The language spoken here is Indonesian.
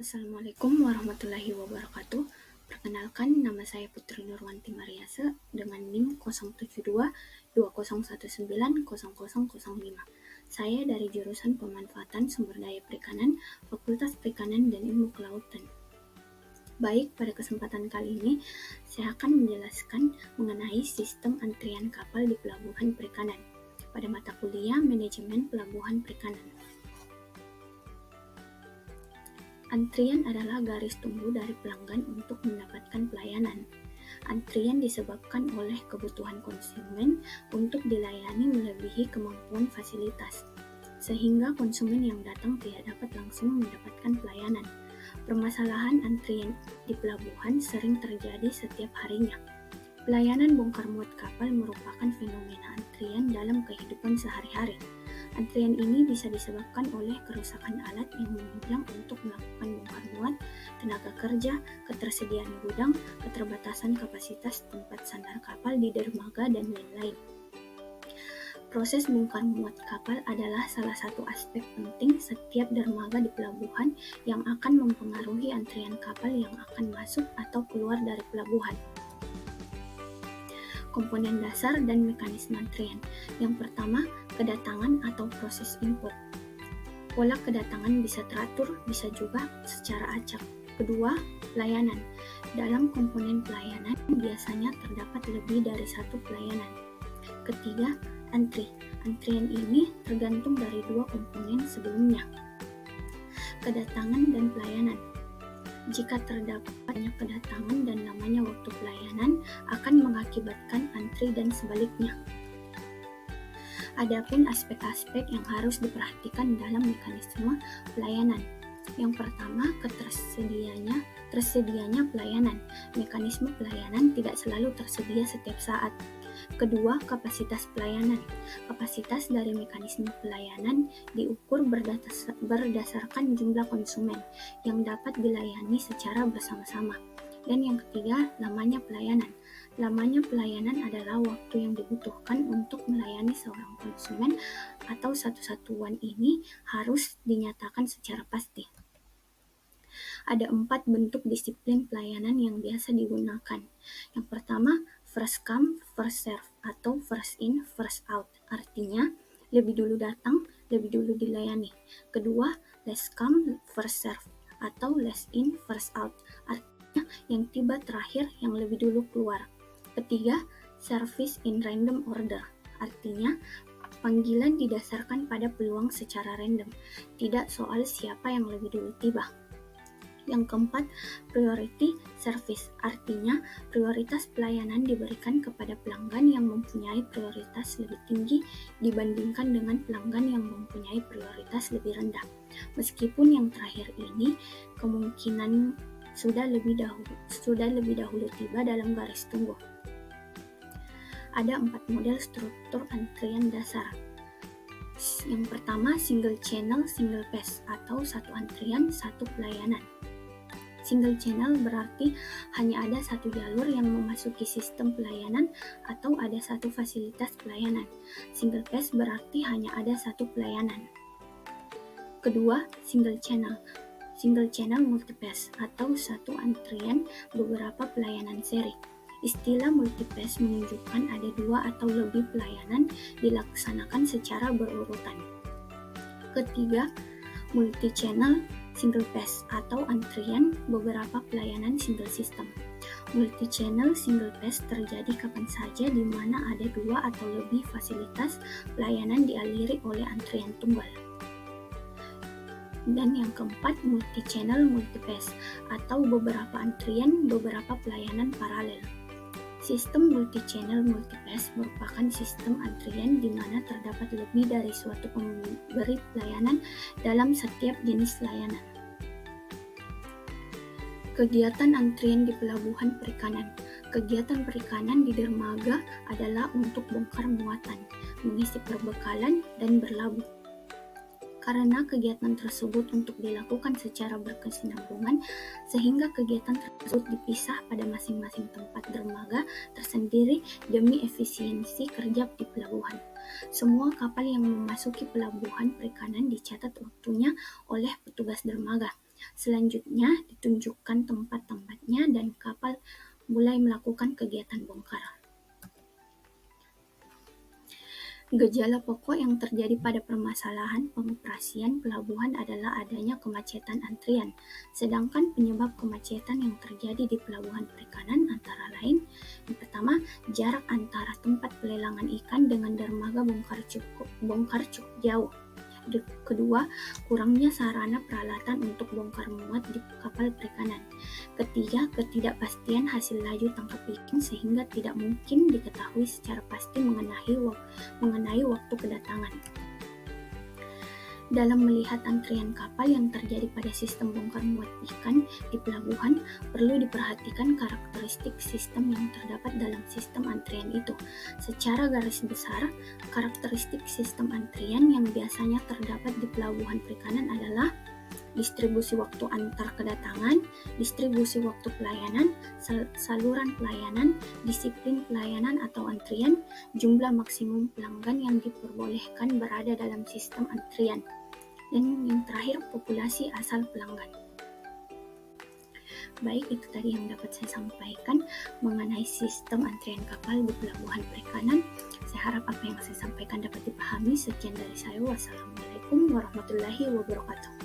Assalamualaikum warahmatullahi wabarakatuh. Perkenalkan, nama saya Putri Nurwanti Mariase dengan NIM 07220190005. Saya dari jurusan Pemanfaatan Sumber Daya Perikanan, Fakultas Perikanan dan Ilmu Kelautan. Baik, pada kesempatan kali ini saya akan menjelaskan mengenai sistem antrian kapal di pelabuhan perikanan pada mata kuliah Manajemen Pelabuhan Perikanan. Antrian adalah garis tunggu dari pelanggan untuk mendapatkan pelayanan. Antrian disebabkan oleh kebutuhan konsumen untuk dilayani melebihi kemampuan fasilitas, sehingga konsumen yang datang tidak dapat langsung mendapatkan pelayanan. Permasalahan antrian di pelabuhan sering terjadi setiap harinya. Pelayanan bongkar muat kapal merupakan fenomena antrian dalam kehidupan sehari-hari. Antrian ini bisa disebabkan oleh kerusakan alat yang menunjang untuk melakukan bongkar muat, tenaga kerja, ketersediaan gudang, keterbatasan kapasitas tempat sandar kapal di dermaga, dan lain-lain. Proses bongkar muat kapal adalah salah satu aspek penting setiap dermaga di pelabuhan yang akan mempengaruhi antrian kapal yang akan masuk atau keluar dari pelabuhan. Komponen dasar dan mekanisme antrian. Yang pertama, kedatangan atau proses input. Pola kedatangan bisa teratur, bisa juga secara acak. Kedua, pelayanan. Dalam komponen pelayanan biasanya terdapat lebih dari satu pelayanan. Ketiga, antri. Antrian ini tergantung dari dua komponen sebelumnya, kedatangan dan pelayanan. Jika terdapat banyak kedatangan dan lamanya waktu pelayanan akan mengakibatkan antri dan sebaliknya. Adapun aspek-aspek yang harus diperhatikan dalam mekanisme pelayanan. Yang pertama, tersedianya pelayanan. Mekanisme pelayanan tidak selalu tersedia setiap saat. Kedua, kapasitas pelayanan. Kapasitas dari mekanisme pelayanan diukur berdasarkan jumlah konsumen yang dapat dilayani secara bersama-sama. Dan yang ketiga, lamanya pelayanan. Lamanya pelayanan adalah waktu yang dibutuhkan untuk melayani seorang konsumen atau satu satuan ini harus dinyatakan secara pasti. Ada 4 bentuk disiplin pelayanan yang biasa digunakan. Yang pertama, first come, first serve atau first in, first out. Artinya, lebih dulu datang, lebih dulu dilayani. Kedua, last come, first serve atau last in, first out. Artinya, yang tiba terakhir, yang lebih dulu keluar. Ketiga, service in random order. Artinya, panggilan didasarkan pada peluang secara random, tidak soal siapa yang lebih dulu tiba. Yang keempat, priority service. Artinya, prioritas pelayanan diberikan kepada pelanggan yang mempunyai prioritas lebih tinggi dibandingkan dengan pelanggan yang mempunyai prioritas lebih rendah. Meskipun yang terakhir ini kemungkinan sudah lebih dahulu tiba dalam garis tunggu. Ada 4 model struktur antrian dasar. Yang pertama, single channel, single pass atau satu antrian, satu pelayanan. Single channel berarti hanya ada satu jalur yang memasuki sistem pelayanan atau ada satu fasilitas pelayanan. Single pass berarti hanya ada satu pelayanan. Kedua, single channel. Single channel multipass atau satu antrian beberapa pelayanan seri. Istilah multipass menunjukkan ada 2 atau lebih pelayanan dilaksanakan secara berurutan. Ketiga, multi-channel single pass atau antrian beberapa pelayanan single system. Multi-channel single pass terjadi kapan saja di mana ada 2 atau lebih fasilitas pelayanan dialiri oleh antrian tunggal. Dan yang keempat, multi-channel multipass atau beberapa antrian beberapa pelayanan paralel. Sistem multi-channel multipass merupakan sistem antrian di mana terdapat lebih dari suatu pemberi pelayanan dalam setiap jenis layanan. Kegiatan antrian di pelabuhan perikanan. Kegiatan perikanan di dermaga adalah untuk bongkar muatan, mengisi perbekalan, dan berlabuh. Karena kegiatan tersebut untuk dilakukan secara berkesinambungan, sehingga kegiatan tersebut dipisah pada masing-masing tempat dermaga tersendiri demi efisiensi kerja di pelabuhan. Semua kapal yang memasuki pelabuhan perikanan dicatat waktunya oleh petugas dermaga. Selanjutnya ditunjukkan tempat-tempatnya dan kapal mulai melakukan kegiatan bongkar. Gejala pokok yang terjadi pada permasalahan pengoperasian pelabuhan adalah adanya kemacetan antrian, sedangkan penyebab kemacetan yang terjadi di pelabuhan perikanan antara lain, yang pertama, jarak antara tempat pelelangan ikan dengan dermaga bongkar cukup jauh. Kedua, kurangnya sarana peralatan untuk bongkar muat di kapal perikanan. Ketiga, ketidakpastian hasil laju tangkap ikan sehingga tidak mungkin diketahui secara pasti mengenai waktu kedatangan. Dalam melihat antrian kapal yang terjadi pada sistem bongkar muat ikan di pelabuhan, perlu diperhatikan karakteristik sistem yang terdapat dalam sistem antrian itu. Secara garis besar, karakteristik sistem antrian yang biasanya terdapat di pelabuhan perikanan adalah distribusi waktu antar kedatangan, distribusi waktu pelayanan, saluran pelayanan, disiplin pelayanan atau antrian, jumlah maksimum pelanggan yang diperbolehkan berada dalam sistem antrian, dan yang terakhir populasi asal pelanggan. Baik, itu tadi yang dapat saya sampaikan mengenai sistem antrian kapal di pelabuhan perikanan. Saya harap apa yang saya sampaikan dapat dipahami. Sekian dari saya. Wassalamualaikum warahmatullahi wabarakatuh.